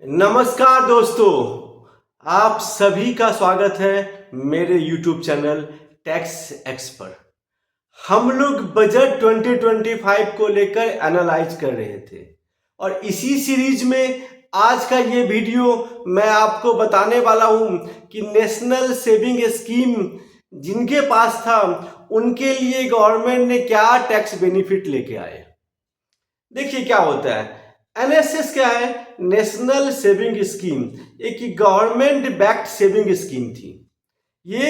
नमस्कार दोस्तों, आप सभी का स्वागत है मेरे YouTube चैनल टैक्स एक्सपर्ट। हम लोग बजट 2025 को लेकर एनालाइज कर रहे थे और इसी सीरीज में आज का ये वीडियो मैं आपको बताने वाला हूँ कि नेशनल सेविंग स्कीम जिनके पास था उनके लिए गवर्नमेंट ने क्या टैक्स बेनिफिट लेके आए। देखिए क्या होता है, एनएसएस क्या है? नेशनल सेविंग स्कीम, एक गवर्नमेंट बैक्ड सेविंग स्कीम थी। ये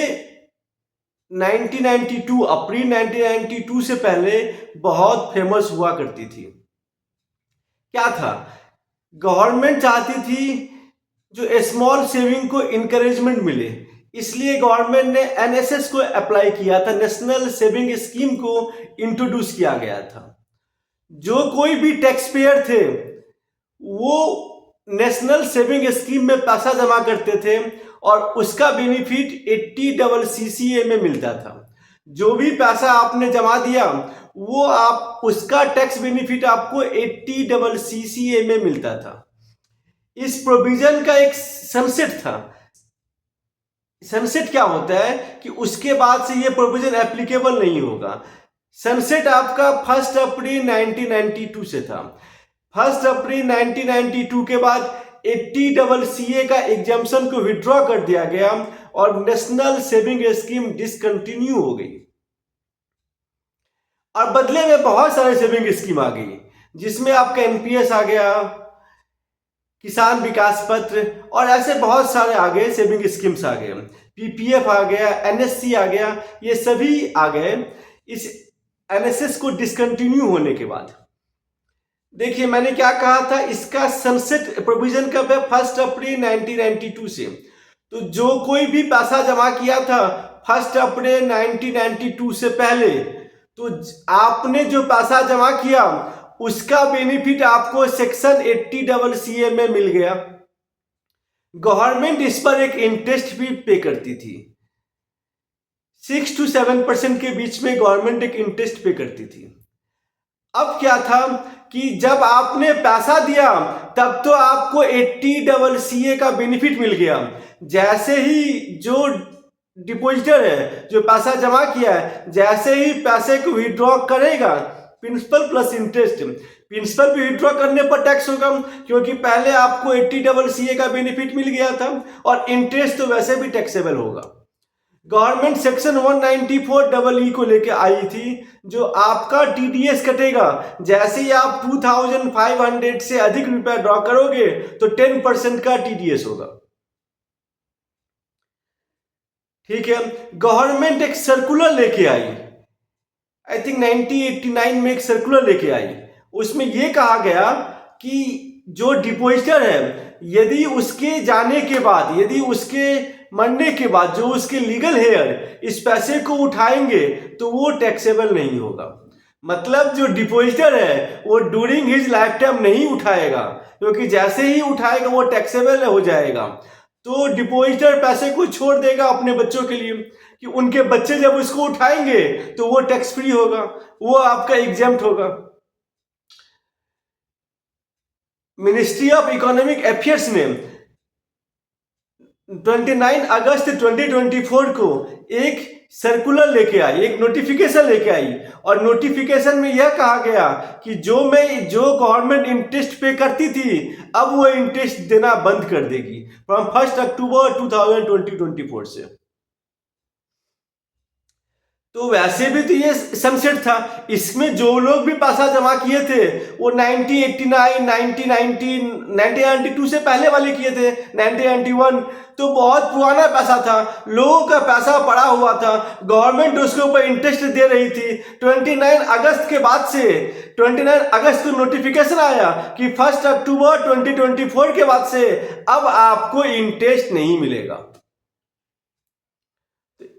1992 अप्रैल 1992 से पहले बहुत फेमस हुआ करती थी। क्या था, गवर्नमेंट चाहती थी जो स्मॉल सेविंग को इंकरेजमेंट मिले, इसलिए गवर्नमेंट ने एनएसएस को अप्लाई किया था, नेशनल सेविंग स्कीम को इंट्रोड्यूस किया गया था। जो कोई भी टैक्स पेयर थे वो नेशनल सेविंग स्कीम में पैसा जमा करते थे और उसका बेनिफिट 80CCA में मिलता था। जो भी पैसा आपने जमा दिया वो आप उसका टैक्स बेनिफिट आपको 80CCA में मिलता था। इस प्रोविजन का एक सनसेट था। सनसेट क्या होता है कि उसके बाद से ये प्रोविजन एप्लीकेबल नहीं होगा। सनसेट आपका 1 अप्रैल 1992 से था। 1 अप्रैल 1992 के बाद 80CCA का एग्जाम्पशन को विड्रॉ कर दिया गया और नेशनल सेविंग स्कीम डिसकंटिन्यू हो गई और बदले में बहुत सारे सेविंग स्कीम आ गई, जिसमें आपका एनपीएस आ गया, किसान विकास पत्र और ऐसे बहुत सारे आ गए सेविंग स्कीम्स आ गए, पीपीएफ आ गया, एनएससी आ गया, ये सभी आ गए इस एनएसएस को डिसकंटिन्यू होने के बाद। देखिए मैंने क्या कहा था, इसका सनसेट प्रोविजन कब है? 1 अप्रैल 1992 से। तो जो कोई भी पैसा जमा किया था 1 अप्रैल 1992 से पहले, तो आपने जो पैसा जमा किया उसका बेनिफिट आपको सेक्शन 80CCA में मिल गया। गवर्नमेंट इस पर एक इंटरेस्ट भी पे करती थी, 6 to 7% के बीच में गवर्नमेंट एक इंटरेस्ट पे करती थी। अब क्या था कि जब आपने पैसा दिया तब तो आपको 80CCA का बेनिफिट मिल गया। जैसे ही जो डिपॉजिटर है, जो पैसा जमा किया है, जैसे ही पैसे को विड्रॉ करेगा, प्रिंसिपल प्लस इंटरेस्ट, प्रिंसिपल भी विड्रॉ करने पर टैक्स होगा क्योंकि पहले आपको 80CCA का बेनिफिट मिल गया था और इंटरेस्ट तो वैसे भी टैक्सेबल होगा। गवर्नमेंट सेक्शन 194EE को लेके आई थी, जो आपका टीडीएस कटेगा। जैसे ही आप 2500 से अधिक रुपया ड्रॉ करोगे तो 10% का टीडीएस होगा। ठीक है, गवर्नमेंट एक सर्कुलर लेके आई, आई थिंक 1989 में एक सर्कुलर लेके आई। उसमें यह कहा गया कि जो डिपॉजिटर है, यदि उसके जाने के बाद, यदि उसके मरने के बाद जो उसके लीगल हेयर इस पैसे को उठाएंगे तो वो टैक्सेबल नहीं होगा। मतलब जो डिपॉजिटर है वो ड्यूरिंग हिज लाइफ टाइम नहीं उठाएगा, क्योंकि जैसे ही उठाएगा वो टैक्सेबल हो जाएगा। तो डिपॉजिटर पैसे को छोड़ देगा अपने बच्चों के लिए कि उनके बच्चे जब उसको उठाएंगे तो वो टैक्स फ्री होगा, वो आपका एग्जेम्प्ट होगा। मिनिस्ट्री ऑफ इकोनॉमिक अफेयर्स ने 29 अगस्त 2024 को एक सर्कुलर लेके आई, एक नोटिफिकेशन लेके आई और नोटिफिकेशन में यह कहा गया कि जो गवर्नमेंट इंटरेस्ट पे करती थी अब वो इंटरेस्ट देना बंद कर देगी फ्रॉम 1 अक्टूबर 2024 से। तो वैसे भी तो ये सनसेट था, इसमें जो लोग भी पैसा जमा किए थे वो 1989, 1990, 1992 से पहले वाले किए थे, 1991, तो बहुत पुराना पैसा था, लोगों का पैसा पड़ा हुआ था, गवर्नमेंट उसके ऊपर इंटरेस्ट दे रही थी। 29 अगस्त के बाद से, 29 अगस्त को नोटिफिकेशन आया कि 1 अक्टूबर 2024 के बाद से अब आपको इंटरेस्ट नहीं मिलेगा।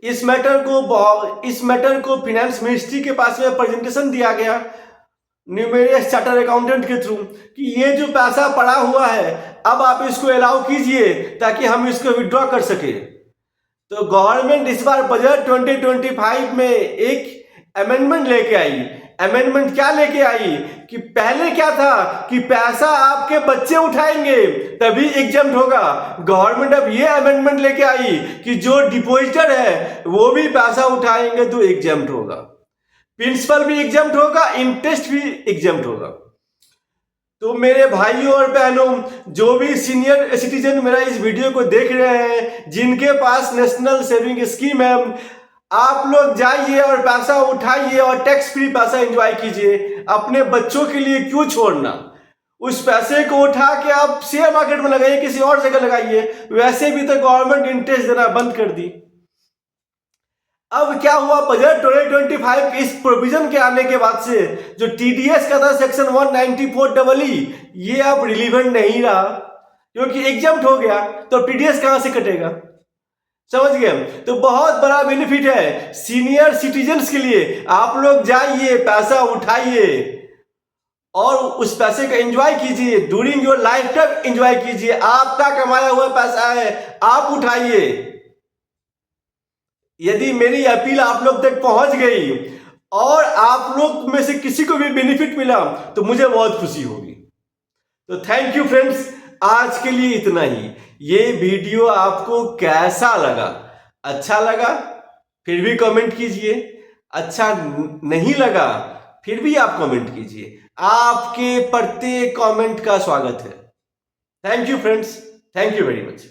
इस मैटर को फिनेंस मिनिस्ट्री के पास में प्रेजेंटेशन दिया गया न्यूमेरियस चार्टर अकाउंटेंट के थ्रू कि ये जो पैसा पड़ा हुआ है अब आप इसको अलाउ कीजिए ताकि हम इसको विड्रॉ कर सके। तो गवर्नमेंट इस बार बजट 2025 में एक अमेंडमेंट लेके आई। अमेंडमेंट क्या लेके आई कि पहले क्या था कि पैसा आपके बच्चे उठाएंगे तभी एग्जाम्प्ट होगा। गवर्नमेंट अब ये अमेंडमेंट लेके आई कि जो डिपॉजिटर है वो भी पैसा उठाएंगे तो एग्जाम्प्ट होगा, प्रिंसिपल भी एग्जाम्प्ट होगा, इंटरेस्ट भी एग्जाम्प्ट होगा। तो मेरे भाइयों और बहनों, जो भी सीनियर सिटीजन मेरा इस वीडियो को देख रहे हैं, जिनके पास नेशनल सेविंग स्कीम है, आप लोग जाइए और पैसा उठाइए और टैक्स फ्री पैसा एंजॉय कीजिए। अपने बच्चों के लिए क्यों छोड़ना? उस पैसे को उठा के आप शेयर मार्केट में लगाइए, किसी और जगह लगाइए। वैसे भी तो गवर्नमेंट इंटरेस्ट देना बंद कर दी। अब क्या हुआ, बजट 2025 के इस प्रोविजन के आने के बाद से जो टीडीएस का था सेक्शन 194EE, ये अब रिलीवेंट नहीं रहा, क्योंकि एग्जाम्प्ट हो गया तो टीडीएस कहां से कटेगा? समझ गए? तो बहुत बड़ा बेनिफिट है सीनियर सिटीजन्स के लिए। आप लोग जाइए, पैसा उठाइए और उस पैसे का एंजॉय कीजिए, during your life time enjoy कीजिए। आपका कमाया हुआ पैसा है, आप उठाइए। यदि मेरी अपील आप लोग तक पहुंच गई और आप लोग में से किसी को भी बेनिफिट मिला तो मुझे बहुत खुशी होगी। तो थैंक यू फ्रेंड्स, आज के लिए इतना ही। ये वीडियो आपको कैसा लगा? अच्छा लगा फिर भी कमेंट कीजिए, अच्छा नहीं लगा फिर भी आप कमेंट कीजिए। आपके प्रत्येक कमेंट का स्वागत है। Thank you friends, thank you very much.